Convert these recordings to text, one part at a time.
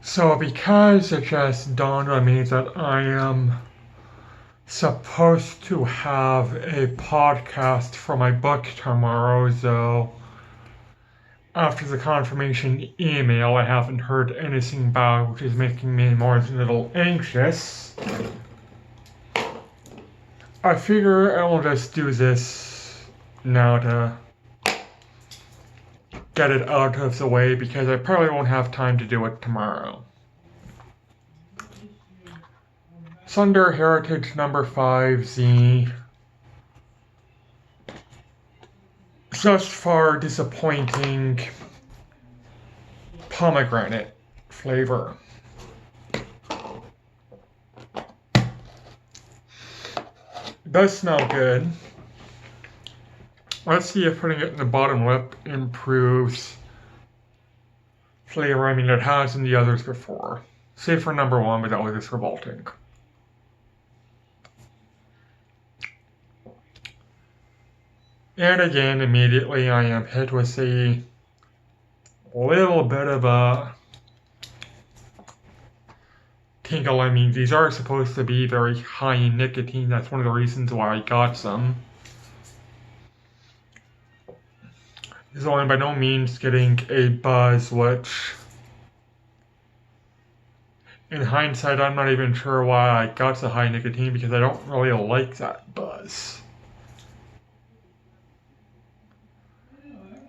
So, because it just dawned on me that I am supposed to have a podcast for my book tomorrow, so after the confirmation email, I haven't heard anything back, which is making me more a little anxious. I figure I will just do this now to get it out of the way because I probably won't have time to do it tomorrow. Thunder Heritage number 5, the thus far disappointing pomegranate flavor. It does smell good. Let's see if putting it in the bottom lip improves flavor. I mean, it has in the others before. Save for number 1, but that was just revolting. And again, immediately I am hit with a little bit of a tinkle. I mean, these are supposed to be very high in nicotine. That's one of the reasons why I got some. So I'm by no means getting a buzz, which in hindsight, I'm not even sure why I got the high nicotine because I don't really like that buzz.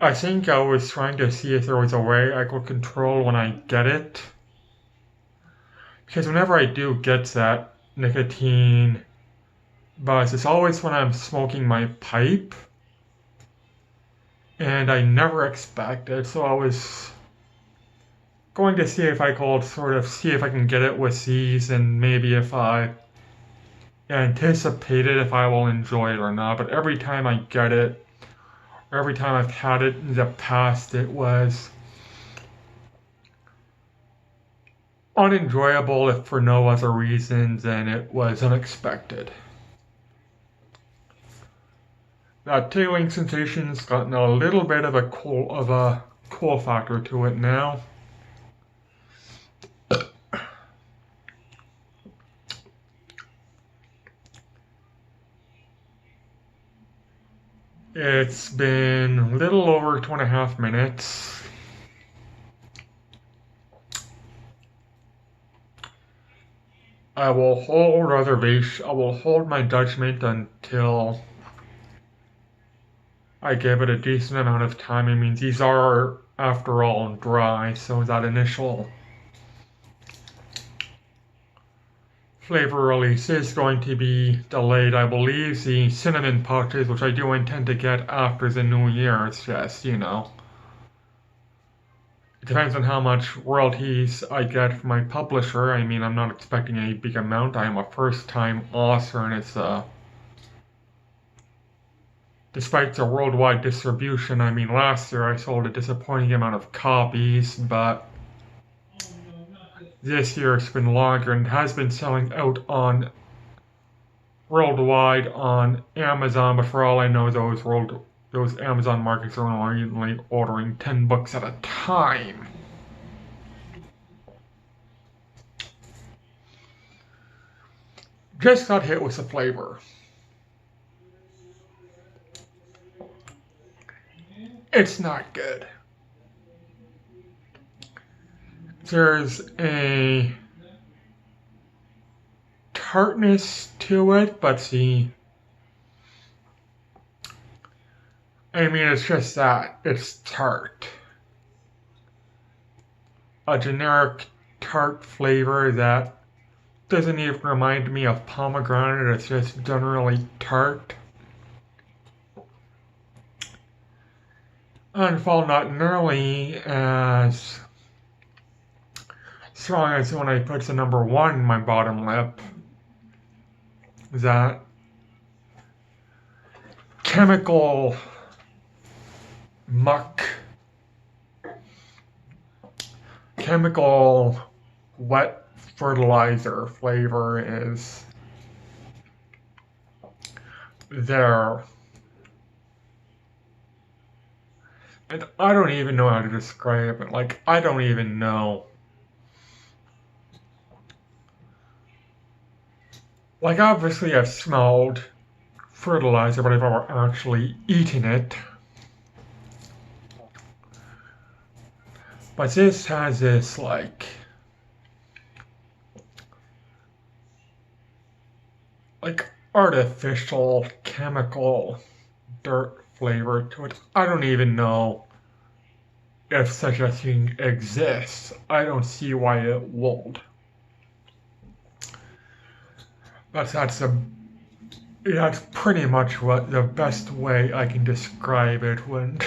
I think I was trying to see if there was a way I could control when I get it. Because whenever I do get that nicotine buzz, it's always when I'm smoking my pipe. And I never expect it, so I was going to see if I could sort of see if I can get it with these and maybe if I anticipate it, if I will enjoy it or not. But every time I get it, every time I've had it in the past, it was unenjoyable if for no other reason than it was unexpected. That tingling sensation's gotten a little bit of a cool factor to it now. It's been a little over 2.5 minutes. I will hold my judgment until I give it a decent amount of time. I mean, these are, after all, dry, so that initial flavor release is going to be delayed. I believe the cinnamon pouches, which I do intend to get after the new year, it's just, it depends on how much royalties I get from my publisher. I mean, I'm not expecting a big amount. I am a first-time author, and it's despite the worldwide distribution, I mean, last year I sold a disappointing amount of copies, but this year it's been longer and has been selling out on worldwide on Amazon, but for all I know, those Amazon markets are only ordering 10 books at a time. Just got hit with the flavor. It's not good. There's a tartness to it, but it's just that. It's tart. A generic tart flavor that doesn't even remind me of pomegranate, it's just generally tart. And while not nearly as strong as when I put the number 1 in my bottom lip, that chemical muck, chemical wet fertilizer flavor is there. And I don't even know how to describe it. Like, I don't even know Like, obviously, I've smelled fertilizer, but I've never actually eaten it. But this has this, like artificial chemical dirt flavor to it. I don't even know if such a thing exists. I don't see why it would. But that's pretty much what the best way I can describe it when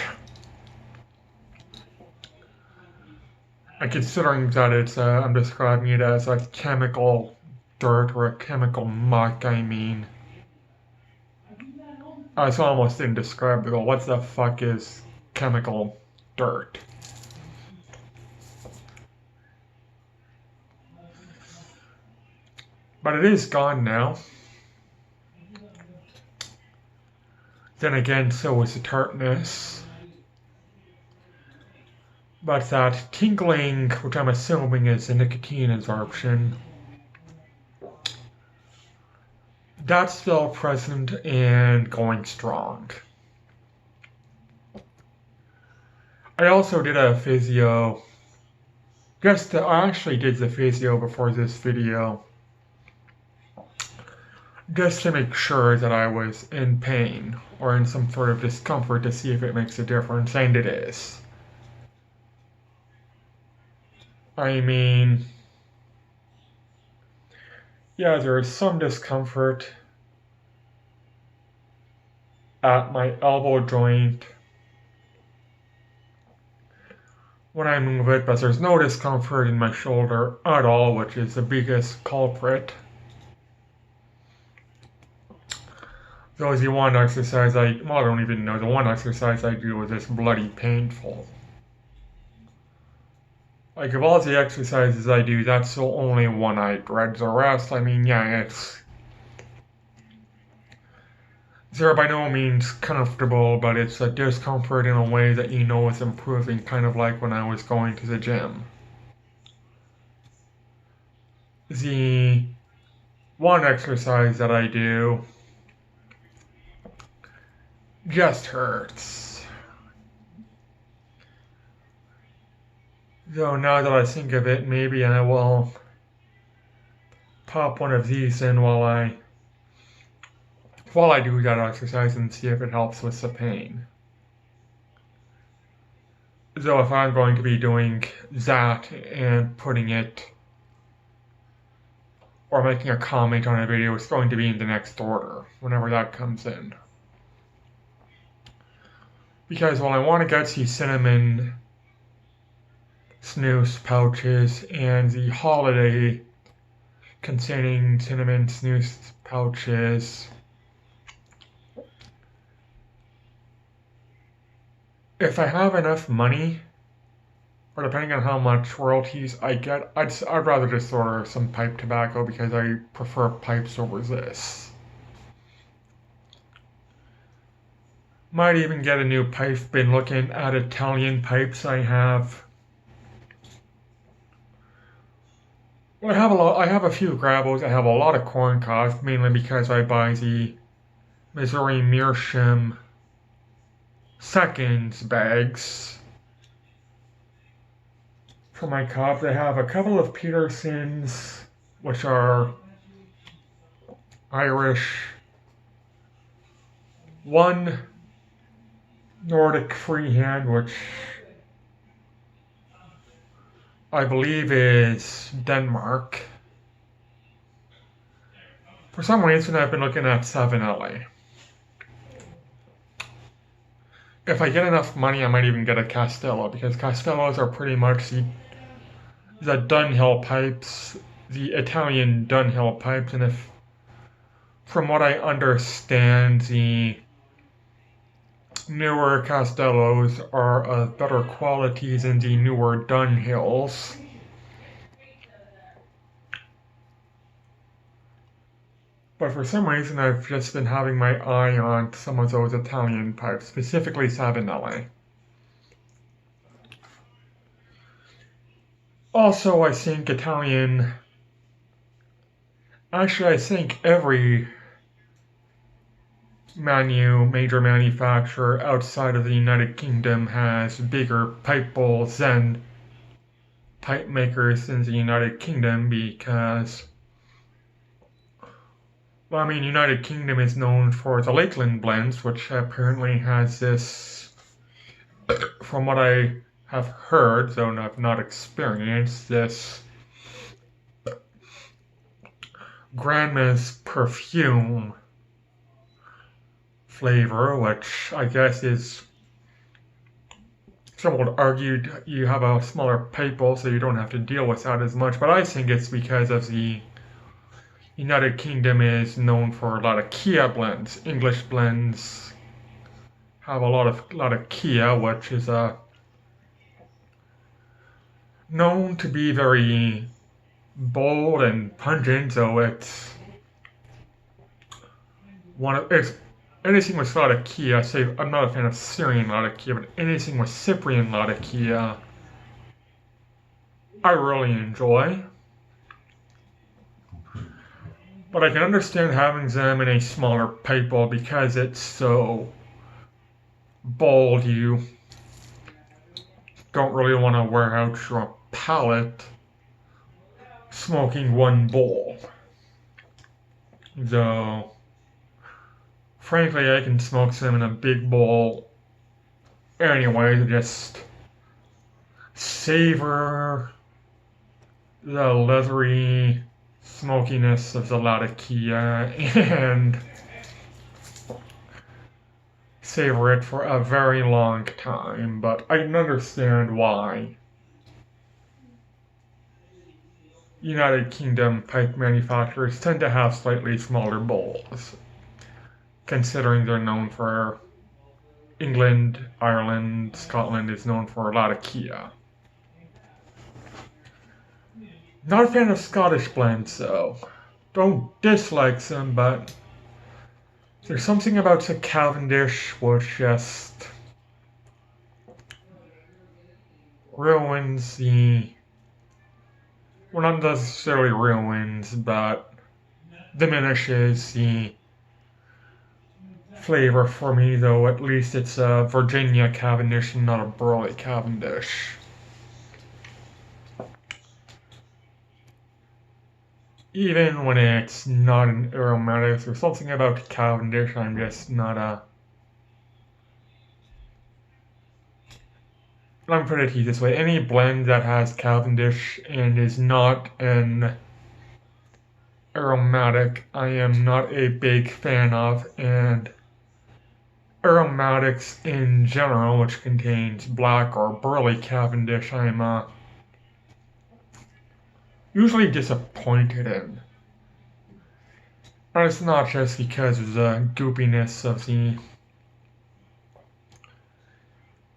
considering that I'm describing it as a chemical dirt or a chemical muck, I mean. It's almost indescribable. What the fuck is chemical dirt? But it is gone now. Then again, so is the tartness. But that tingling, which I'm assuming is a nicotine absorption, that's still present and going strong. I also did a physio. I actually did the physio before this video, just to make sure that I was in pain or in some sort of discomfort to see if it makes a difference, and it is. I mean, yeah, there is some discomfort at my elbow joint when I move it, but there's no discomfort in my shoulder at all, which is the biggest culprit. So the one exercise I don't even know, the one exercise I do is just bloody painful. Like, of all the exercises I do, that's the only one I dread. The rest, I mean, yeah, they're by no means comfortable, but it's a discomfort in a way that you know is improving, kind of like when I was going to the gym. The one exercise that I do just hurts. So now that I think of it, maybe I will pop one of these in while I do that exercise and see if it helps with the pain. So if I'm going to be doing that and putting it or making a comment on a video, it's going to be in the next order, whenever that comes in. Because while I want to get the cinnamon snus pouches and the holiday containing cinnamon snus pouches, if I have enough money, or depending on how much royalties I get, I'd rather just order some pipe tobacco because I prefer pipes over this. Might even get a new pipe. Been looking at Italian pipes. I have a few Grabos. I have a lot of corn cobs, mainly because I buy the Missouri Meerschaum seconds bags for my cobs. I have a couple of Petersons, which are Irish, one Nordic freehand, which I believe is Denmark. For some reason, I've been looking at 7LA. If I get enough money, I might even get a Castello, because Castellos are pretty much the Dunhill pipes, the Italian Dunhill pipes, and from what I understand, the newer Castellos are of better quality than the newer Dunhills. But for some reason, I've just been having my eye on some of those Italian pipes, specifically Savinelli. Also, I think Italian Actually, I think every major manufacturer outside of the United Kingdom has bigger pipe bowls than pipe makers in the United Kingdom because, well, I mean, United Kingdom is known for the Lakeland blends, which apparently has this, from what I have heard, though I've not experienced, this grandma's perfume flavor, which I guess is, some would argue you have a smaller pipe bowl so you don't have to deal with that as much, but I think it's because of the United Kingdom is known for a lot of Kia blends. English blends have a lot of Kia, which is known to be very bold and pungent, so it's anything with Latakia, say I'm not a fan of Syrian Latakia, but anything with Cyprian Latakia, I really enjoy. But I can understand having them in a smaller pipe bowl because it's so bold. You don't really want to wear out your palate smoking one bowl. Though, frankly, I can smoke some in a big bowl anyway to just savor the leathery smokiness of the Latakia and savor it for a very long time, but I can understand why United Kingdom pipe manufacturers tend to have slightly smaller bowls, considering they're known for England, Ireland, Scotland is known for a lot of Kia. Not a fan of Scottish blends, though. Don't dislike them, but there's something about the Cavendish which just ruins the, well, not necessarily ruins, but diminishes the flavor for me, though at least it's a Virginia Cavendish and not a Burley Cavendish. Even when it's not an aromatic, there's something about Cavendish I'm just not a... I'm put it this way, any blend that has Cavendish and is not an aromatic, I am not a big fan of, and aromatics in general, which contains black or burley Cavendish, I'm usually disappointed in. And it's not just because of the goopiness of the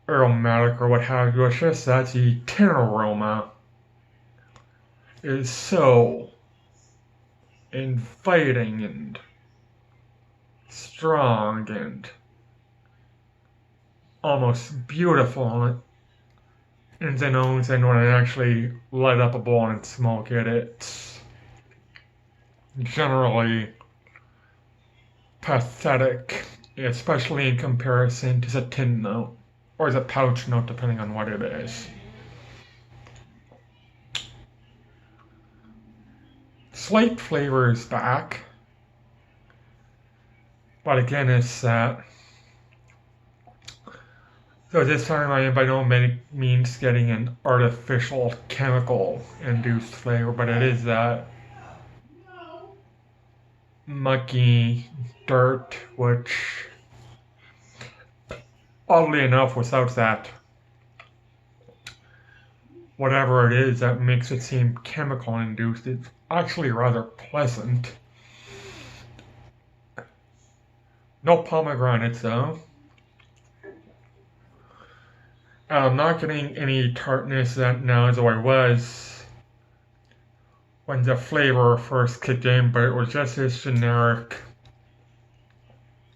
aromatic or what have you, it's just that the tin aroma is so inviting and strong and almost beautiful in the nose, and when I actually light up a bowl and smoke it, it's generally pathetic, especially in comparison to the tin note, or the pouch note, depending on what it is. Slight flavor is back, but again, it's that. So this time I am by no means getting an artificial chemical induced flavor, but it is that mucky dirt, which oddly enough, without that whatever it is that makes it seem chemical induced, it's actually rather pleasant. No pomegranates though. I'm not getting any tartness that now as I was when the flavor first kicked in, but it was just this generic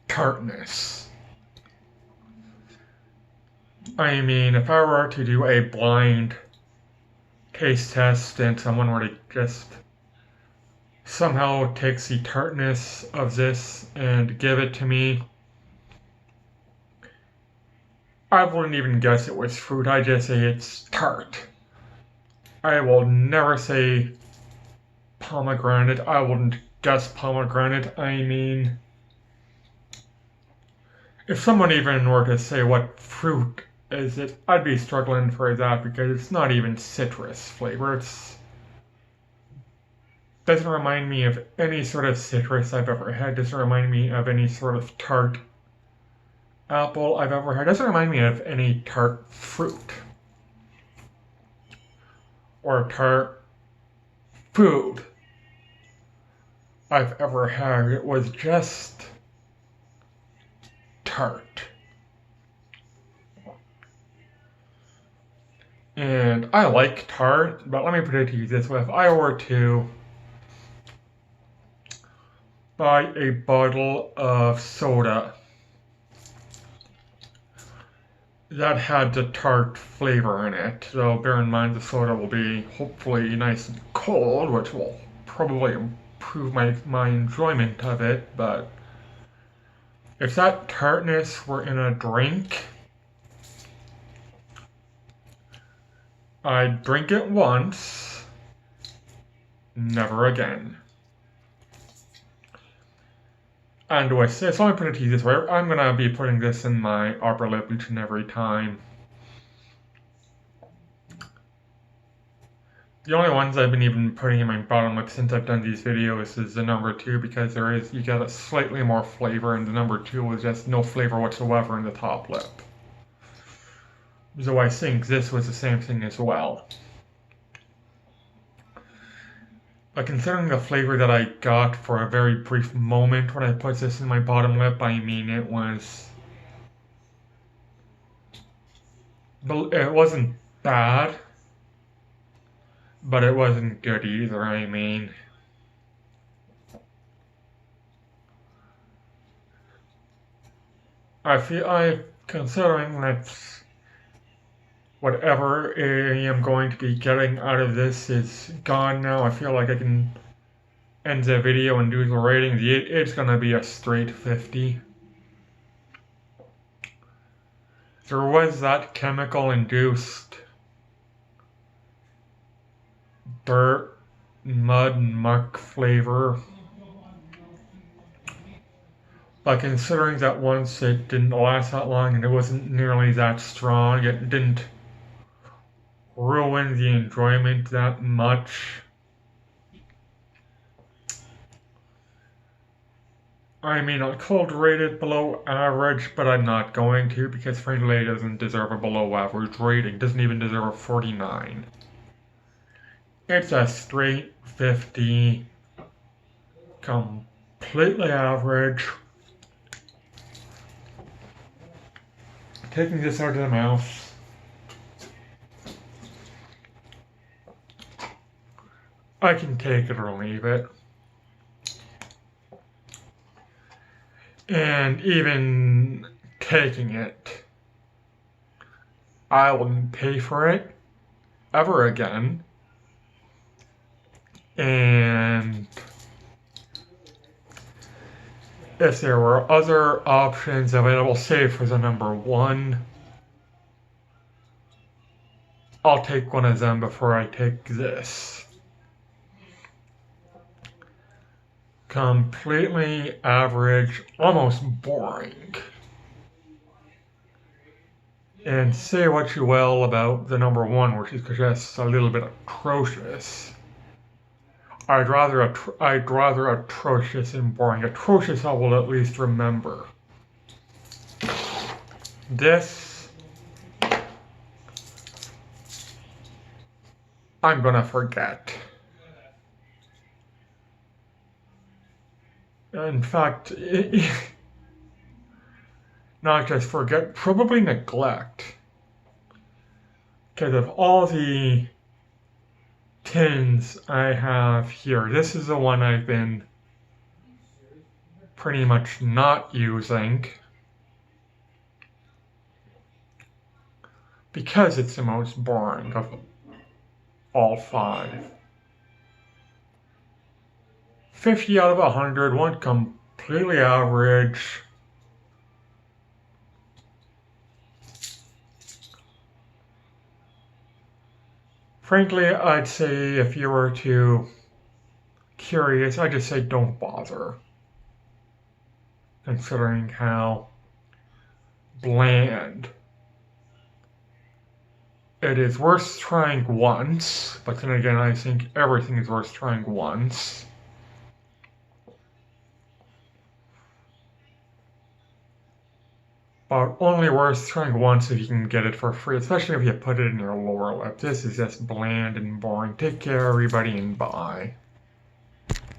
tartness. I mean, if I were to do a blind taste test and someone were to just somehow takes the tartness of this and give it to me. I wouldn't even guess it was fruit, I just say it's tart. I will never say pomegranate, I wouldn't guess pomegranate, I mean, if someone even were to say what fruit is it, I'd be struggling for that because it's not even citrus flavor. It doesn't remind me of any sort of citrus I've ever had. Doesn't remind me of any sort of tart apple I've ever had. Doesn't remind me of any tart fruit or tart food I've ever had. It was just tart. And I like tart, but let me put it to you this way. If I were to buy a bottle of soda that had the tart flavor in it, so bear in mind the soda will be hopefully nice and cold, which will probably improve my enjoyment of it, but if that tartness were in a drink, I'd drink it once, never again. And with this, let me put it to you this way, I'm going to be putting this in my upper lip each and every time. The only ones I've been even putting in my bottom lip since I've done these videos is the number 2, because you get a slightly more flavor, and the number 2 was just no flavor whatsoever in the top lip. So I think this was the same thing as well. But considering the flavor that I got for a very brief moment when I put this in my bottom lip, I mean it wasn't bad, but it wasn't good either, I mean. Considering that whatever I am going to be getting out of this is gone now, I feel like I can end the video and do the rating. It's gonna be a straight 50. There was that chemical-induced dirt, mud, muck flavor. But considering that once it didn't last that long and it wasn't nearly that strong, it didn't ruin the enjoyment that much. I mean, I could rate it below average, but I'm not going to because frankly it doesn't deserve a below average rating. It doesn't even deserve a 49. It's a straight 50. Completely average. Taking this out of the mouth. I can take it or leave it. And even taking it, I wouldn't pay for it ever again. And if there were other options available, say for the number 1, I'll take one of them before I take this. Completely average, almost boring. And say what you will about the number 1, which is just a little bit atrocious. I'd rather atrocious than boring. Atrocious I will at least remember. This, I'm gonna forget. In fact, not just forget, probably neglect. Because of all the tins I have here, this is the one I've been pretty much not using. Because it's the most boring of all 5. 50 out of 100, one completely average. Frankly, I'd say if you were too curious, I'd just say don't bother, considering how bland it is. Worth trying once, but then again, I think everything is worth trying once. But only worth trying once if you can get it for free, especially if you put it in your lower lip. This is just bland and boring. Take care, everybody, and bye.